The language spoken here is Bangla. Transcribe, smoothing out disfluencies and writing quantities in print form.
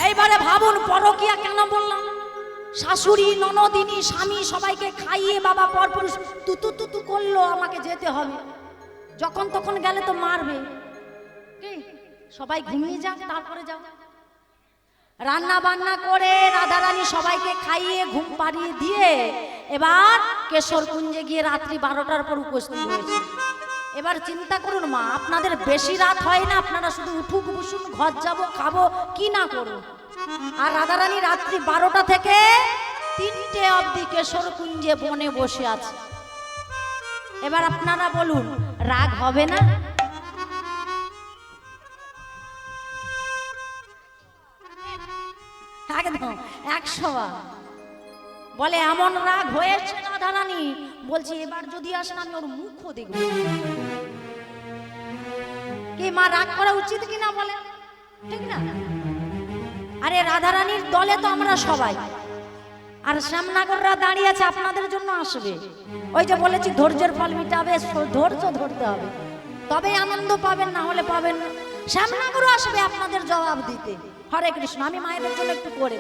এইবারে ভাবুন পরকিয়া কেন বললাম। শাশুড়ি ননদিনী স্বামী সবাইকে খাইয়ে বাবা পরপুরুষ তুতু তুতু করলো, আমাকে যেতে হবে, যখন তখন গেলে তো মারবে। কি সবাই ঘুমিয়ে যাক, তারপরে যাও। রান্না বান্না করে রাধারানী সবাইকে খাইয়ে ঘুম পাড়িয়ে দিয়ে এবার কেশরকুঞ্জে গিয়ে রাত্রি 12টার পর উপস্থিত হয়েছে। এবার চিন্তা করুন মা, আপনাদের বেশি রাত হয় না, আপনারা শুধু উঠুক বসুন, ঘর যাব, খাবো, কি না করুন। আর রাধারানী রাত্রি 12টা থেকে 3টে অবধি কেশরকুঞ্জে বনে বসে আছে। এবার আপনারা বলুন রাগ হবে না? একদম 100 বার। বলে এমন রাগ হয়েছে রাধারানী, বলছি এবার যদি আসেন আমি ওর মুখও দেখব। কি মা রাগ করা উচিত কিনা বলেন, ঠিক না? আরে রাধারানীর দলে তো আমরা সবাই, আর শ্যামনগররা দাঁড়িয়ে আছে আপনাদের জন্য, আসবে। ওই যে বলেছি ধৈর্যের ফল মিটাবে, ধৈর্য ধরতে হবে, তবে আনন্দ পাবেন, না হলে পাবেন না। শ্যামনগরও আসবে আপনাদের জবাব দিতে। হরে কৃষ্ণ। আমি মায়েদের জন্য একটু করে